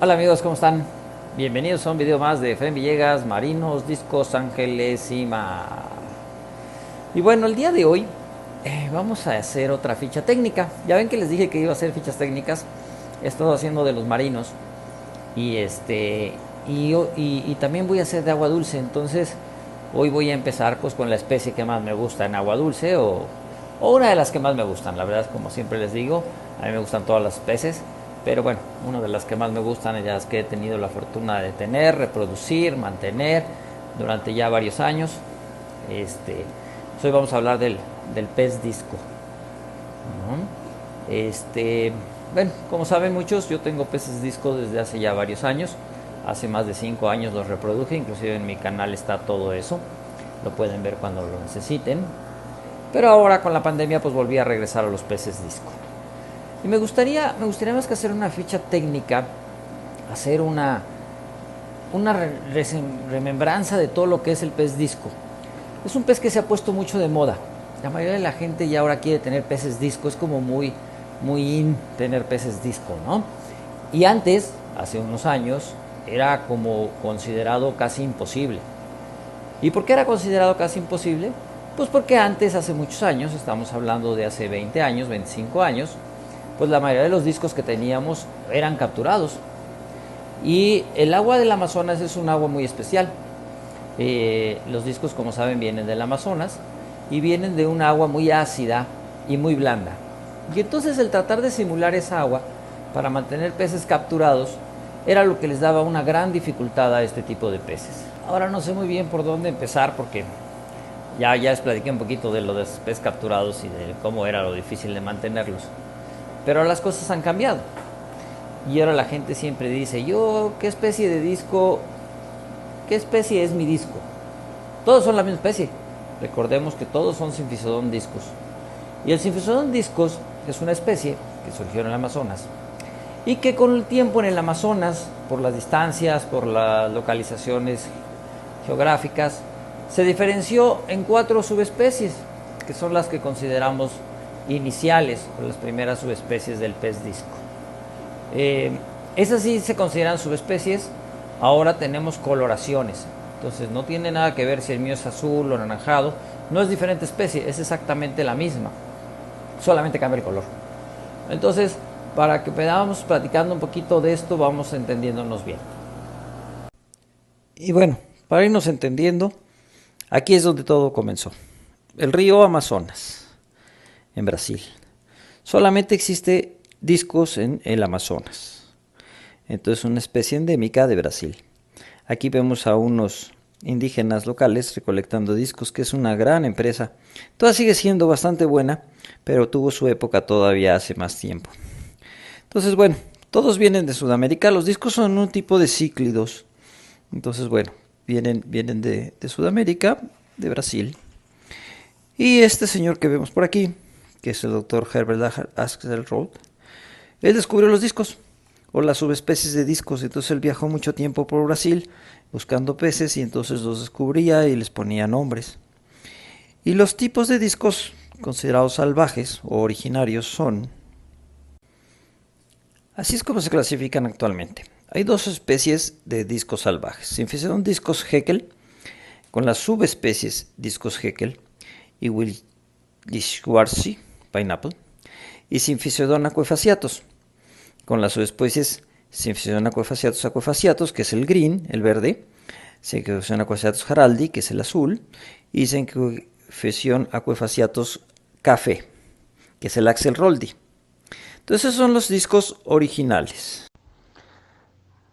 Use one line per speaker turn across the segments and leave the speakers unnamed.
Hola amigos, ¿cómo están? Bienvenidos a un video más de Efraín Villegas, Marinos, Discos, Ángeles y más. Y bueno, el día de hoy vamos a hacer otra ficha técnica. Ya ven que les dije que iba a hacer fichas técnicas. He estado haciendo de los marinos y y también voy a hacer de agua dulce. Entonces hoy voy a empezar pues con la especie que más me gusta en agua dulce o una de las que más me gustan. La verdad, como siempre les digo, a mí me gustan todas las especies, pero bueno, una de las que más me gustan es las que he tenido la fortuna de tener, reproducir, mantener durante ya varios años. Este, Hoy vamos a hablar del pez disco, ¿no? Bueno, como saben muchos, yo tengo peces disco desde hace ya varios años. Hace más de 5 años los reproduje, inclusive en mi canal está todo eso. Lo pueden ver cuando lo necesiten. Pero ahora con la pandemia pues volví a regresar a los peces disco. Y me gustaría más que hacer una ficha técnica, hacer una remembranza de todo lo que es el pez disco. Es un pez que se ha puesto mucho de moda. La mayoría de la gente ya ahora quiere tener peces disco. Es como muy in tener peces disco, ¿no? Y antes, hace unos años, era como considerado casi imposible. ¿Y por qué era considerado casi imposible? Pues porque antes, hace muchos años, estamos hablando de hace 20 años, 25 años, pues la mayoría de los discos que teníamos eran capturados. Y el agua del Amazonas es un agua muy especial. Los discos, como saben, vienen del Amazonas y vienen de un agua muy ácida y muy blanda. Y entonces el tratar de simular esa agua para mantener peces capturados era lo que les daba una gran dificultad a este tipo de peces. Ahora no sé muy bien por dónde empezar porque ya les platiqué un poquito de lo de los peces capturados y de cómo era lo difícil de mantenerlos. Pero las cosas han cambiado. Y ahora la gente siempre dice, yo, ¿qué especie de disco? ¿Qué especie es mi disco? Todos son la misma especie. Recordemos que todos son Symphysodon discos. Y el Symphysodon discos es una especie que surgió en el Amazonas y que con el tiempo en el Amazonas, por las distancias, por las localizaciones geográficas, se diferenció en 4 subespecies, que son las que consideramos iniciales o las primeras subespecies del pez disco. Eh, Esas sí se consideran subespecies. Ahora tenemos coloraciones. Entonces no tiene nada que ver si el mío es azul o anaranjado. No es diferente especie, es exactamente la misma. Solamente cambia el color. Entonces, para que podamos platicando un poquito de esto, vamos entendiéndonos bien. Y bueno, para irnos entendiendo, aquí es donde todo comenzó. El río Amazonas, en Brasil. Solamente existe discos en el Amazonas. Entonces, una especie endémica de Brasil. Aquí vemos a unos indígenas locales recolectando discos, que es una gran empresa. Toda sigue siendo bastante buena, pero tuvo su época todavía hace más tiempo. Entonces, bueno, todos vienen de Sudamérica. Los discos son un tipo de cíclidos. Entonces, bueno, vienen de Sudamérica, de Brasil. Y este señor que vemos por aquí, que es el doctor Herbert Axelrod, él descubrió los discos o las subespecies de discos. Entonces él viajó mucho tiempo por Brasil buscando peces y entonces los descubría y les ponía nombres. Y los tipos de discos considerados salvajes o originarios son... Así es como se clasifican actualmente. Hay 2 especies de discos salvajes. Symphysodon discos Haeckel, con las subespecies discos Haeckel y Willischwarzi, pineapple, y Symphysodon aquefasciatus, con las subespecies Symphysodon aquefasciatus, que es el green, el verde, Symphysodon aquefasciatus haraldi, que es el azul, y Symphysodon aquefasciatus café, que es el Axelroldi. Entonces esos son los discos originales.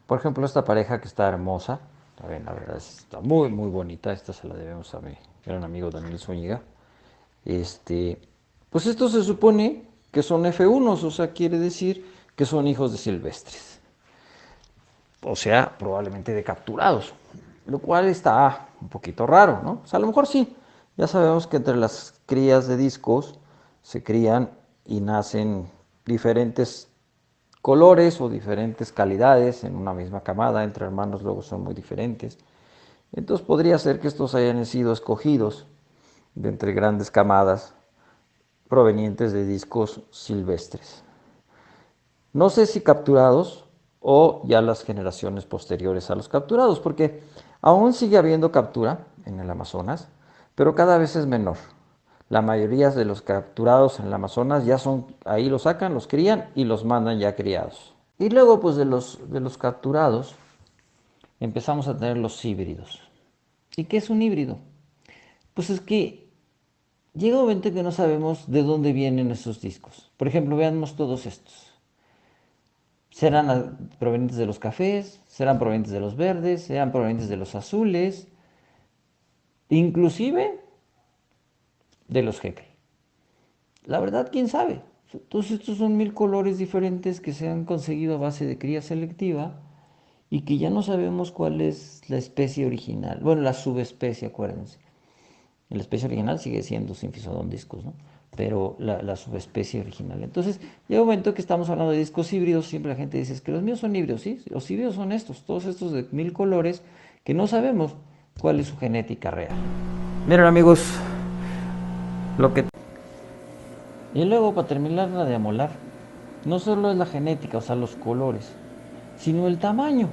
Por ejemplo, esta pareja que está hermosa, también la verdad está muy bonita. Esta se la debemos a mi gran amigo Daniel Zúñiga. Este, pues esto se supone que son F1s, o sea, quiere decir que son hijos de silvestres. O sea, probablemente de capturados, lo cual está un poquito raro, ¿no? O sea, a lo mejor sí. Ya sabemos que entre las crías de discos se crían y nacen diferentes colores o diferentes calidades en una misma camada. Entre hermanos luego son muy diferentes. Entonces podría ser que estos hayan sido escogidos de entre grandes camadas provenientes de discos silvestres. No sé si capturados, o ya las generaciones posteriores a los capturados, porque aún sigue habiendo captura en el Amazonas, pero cada vez es menor. La mayoría de los capturados en el Amazonas ya son, ahí los sacan, los crían y los mandan ya criados. Y luego pues de los capturados empezamos a tener los híbridos. ¿Y qué es un híbrido? Pues es que llega un momento que no sabemos de dónde vienen esos discos. Por ejemplo, veamos todos estos. ¿Serán provenientes de los cafés? ¿Serán provenientes de los verdes? ¿Serán provenientes de los azules? Inclusive de los jeque. La verdad, quién sabe. Todos estos son 1000 colores diferentes que se han conseguido a base de cría selectiva y que ya no sabemos cuál es la especie original. Bueno, la subespecie, acuérdense. La especie original sigue siendo Symphysodon discus, ¿no? Pero la subespecie original. Entonces, llega un momento que estamos hablando de discos híbridos, siempre la gente dice, es que los míos son híbridos, ¿sí? Los híbridos son estos, todos estos de 1000 colores, que no sabemos cuál es su genética real. Miren amigos, lo que... Y luego, para terminarla de amolar, no solo es la genética, o sea, los colores, sino el tamaño.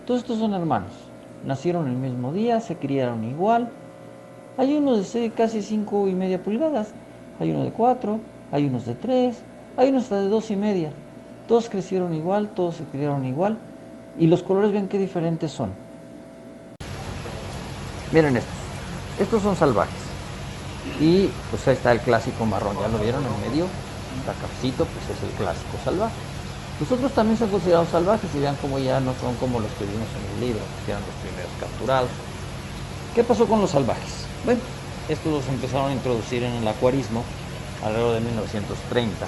Todos estos son hermanos, nacieron el mismo día, se criaron igual. Hay unos de casi 5,5 pulgadas, hay uno de 4, hay unos de 3, hay unos hasta de 2,5. Todos crecieron igual, todos se criaron igual. Y los colores, ven qué diferentes son. Miren estos. Estos son salvajes. Y pues ahí está el clásico marrón, ya lo vieron en medio. Está cafecito, pues es el clásico salvaje. Los otros también son considerados salvajes y vean cómo ya no son como los que vimos en el libro, que eran los primeros capturados. ¿Qué pasó con los salvajes? Bueno, estos los empezaron a introducir en el acuarismo alrededor de 1930.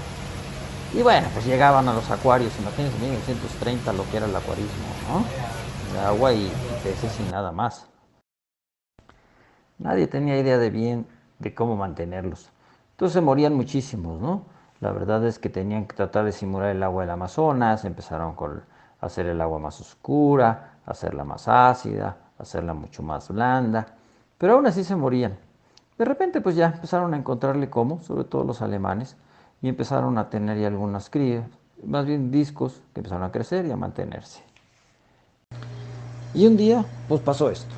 Y bueno, pues llegaban a los acuarios, imagínense, en 1930 lo que era el acuarismo, ¿no? De agua y peces y nada más. Nadie tenía idea de bien de cómo mantenerlos. Entonces se morían muchísimos, ¿no? La verdad es que tenían que tratar de simular el agua del Amazonas, empezaron con hacer el agua más oscura, hacerla más ácida, hacerla mucho más blanda, pero aún así se morían. De repente pues ya empezaron a encontrarle cómo, sobre todo los alemanes, y empezaron a tener ya algunas crías, más bien discos que empezaron a crecer y a mantenerse. Y un día pues pasó esto,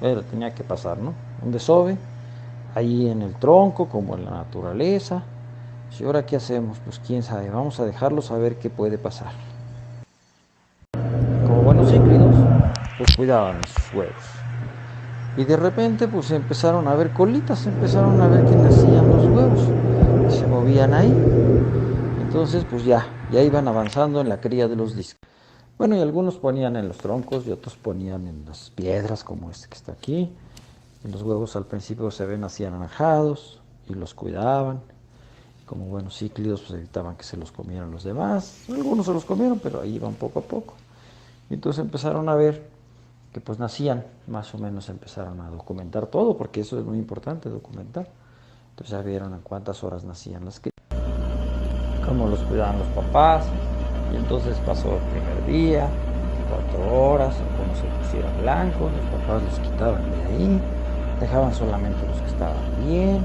pero tenía que pasar, ¿no? Un desove, ahí en el tronco, como en la naturaleza. ¿Y ahora qué hacemos? Pues quién sabe, vamos a dejarlos a ver qué puede pasar. Como buenos híbridos, pues cuidaban sus huevos. Y de repente pues empezaron a ver colitas, empezaron a ver que nacían los huevos y se movían ahí. Entonces pues ya iban avanzando en la cría de los discos. Bueno, y algunos ponían en los troncos y otros ponían en las piedras, como este que está aquí. Y los huevos al principio se ven así anaranjados y los cuidaban. Como buenos cíclidos, pues evitaban que se los comieran los demás. Algunos se los comieron, pero ahí iban poco a poco. Y entonces empezaron a ver que pues nacían, más o menos empezaron a documentar todo, porque eso es muy importante, documentar. Entonces ya vieron a cuántas horas nacían las crías, cómo los cuidaban los papás. Y entonces pasó el primer día, 4 horas, algunos se pusieron blancos, los papás los quitaban de ahí, dejaban solamente los que estaban bien.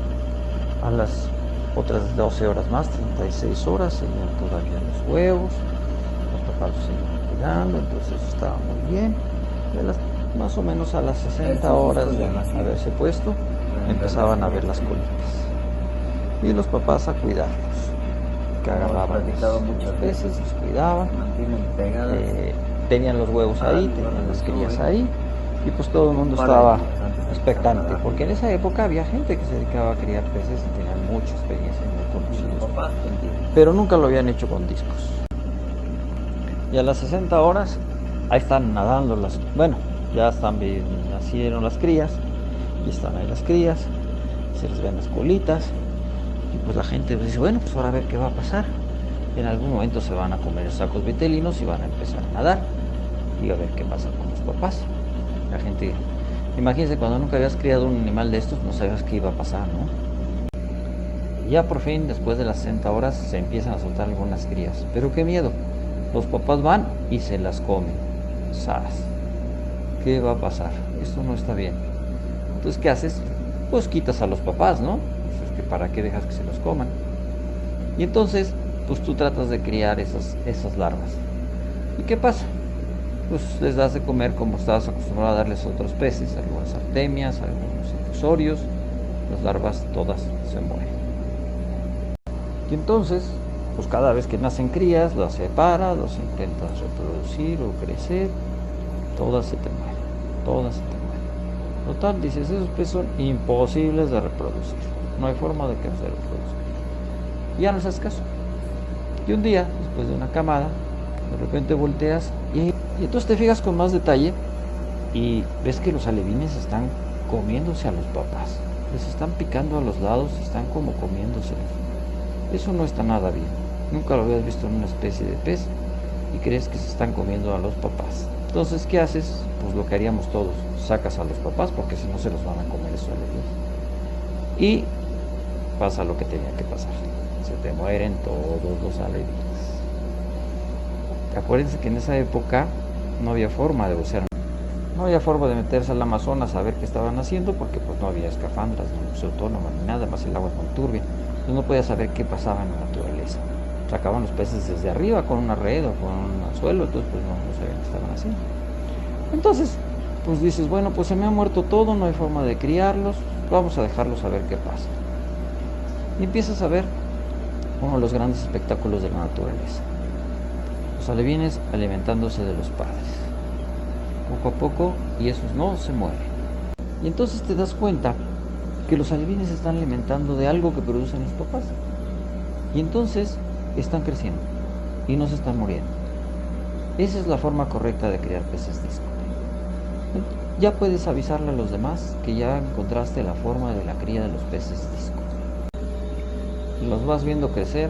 A las otras 12 horas más, 36 horas, seguían todavía los huevos, los papás los seguían cuidando, entonces estaba muy bien. Más o menos a las 60 horas de haberse puesto, empezaban a ver las colitas. Y los papás a cuidarlos, que agarraban los peces, los cuidaban, tenían los huevos ahí, tenían las crías ahí, y pues todo el mundo estaba expectante, porque en esa época había gente que se dedicaba a criar peces y tenían mucha experiencia, muy conocidos, pero nunca lo habían hecho con discos. Y a las 60 horas, ahí están nadando ya nacieron las crías, y están ahí las crías, se les ven las colitas, y pues la gente dice, bueno, pues ahora a ver qué va a pasar. En algún momento se van a comer sacos vitelinos y van a empezar a nadar, y a ver qué pasa con los papás. La gente, imagínense, cuando nunca habías criado un animal de estos, no sabías qué iba a pasar, ¿no? Y ya por fin, después de las 60 horas, se empiezan a soltar algunas crías, pero qué miedo, los papás van y se las comen. ¡Sas! ¿Qué va a pasar? Esto no está bien. Entonces, ¿qué haces? Pues quitas a los papás, ¿no? Pues es que ¿para qué dejas que se los coman? Y entonces, pues tú tratas de criar esas larvas. ¿Y qué pasa? Pues les das de comer como estabas acostumbrado a darles a otros peces, algunas artemias, algunos infusorios, las larvas todas se mueren. Y entonces, pues cada vez que nacen crías, las separas, los intentas reproducir o crecer, todas se te mueren, todas se te mueren. Total, dices, esos peces son imposibles de reproducir, no hay forma de que se reproduzcan. Y ya no les haces caso. Y un día, después de una camada, de repente volteas y entonces te fijas con más detalle y ves que los alevines están comiéndose a los papás. Les están picando a los lados y están como comiéndoselos. Eso no está nada bien. Nunca lo habías visto en una especie de pez y crees que se están comiendo a los papás. Entonces, ¿qué haces? Pues lo que haríamos todos. Sacas a los papás porque si no se los van a comer esos alevines. Y pasa lo que tenía que pasar. Se te mueren todos los alevines. Acuérdense que en esa época no había forma de bucear. No había forma de meterse al Amazonas a ver qué estaban haciendo porque pues no había escafandras, ni luz autónoma, ni nada más, el agua es muy turbia. Entonces no podías saber qué pasaba en la naturaleza. Sacaban los peces desde arriba con una red o con un anzuelo, entonces pues no sabían qué estaban haciendo. Entonces, pues dices, bueno, pues se me ha muerto todo, no hay forma de criarlos, vamos a dejarlos a ver qué pasa. Y empiezas a ver uno de los grandes espectáculos de la naturaleza. Los alevines alimentándose de los padres. Poco a poco, y esos no se mueren. Y entonces te das cuenta que los alevines se están alimentando de algo que producen los papás. Y entonces están creciendo y no se están muriendo. Esa es la forma correcta de criar peces disco. Ya puedes avisarle a los demás que ya encontraste la forma de la cría de los peces disco. Los vas viendo crecer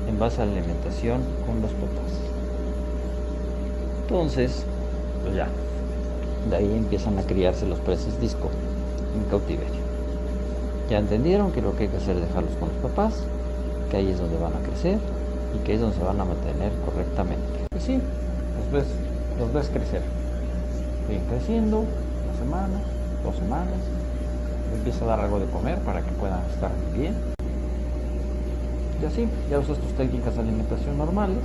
en base a la alimentación con los papás. Entonces, pues ya, de ahí empiezan a criarse los peces disco en cautiverio. Ya entendieron que lo que hay que hacer es dejarlos con los papás, que ahí es donde van a crecer y que es donde se van a mantener correctamente. Y sí, los ves crecer. Siguen creciendo, una semana, 2 semanas, empieza a dar algo de comer para que puedan estar bien. Y así, ya usas tus técnicas de alimentación normales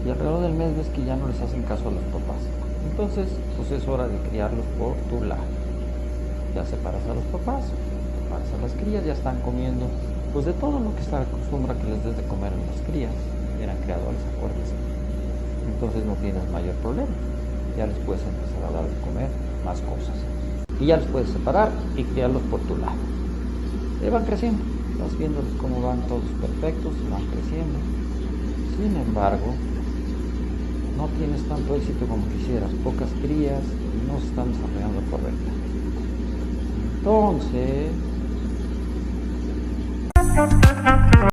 y alrededor del mes ves que ya no les hacen caso a los papás. Entonces, pues es hora de criarlos por tu lado. Ya separas a los papás, separas a las crías, ya están comiendo pues de todo lo que se acostumbra que les des de comer a las crías. Eran creadores, acuérdense. Entonces no tienes mayor problema. Ya les puedes empezar a dar de comer más cosas. Y ya los puedes separar y criarlos por tu lado. Y van creciendo. Vas viéndolos cómo van todos perfectos, van creciendo. Sin embargo, no tienes tanto éxito como quisieras, pocas crías y no se están desarrollando correctamente. Entonces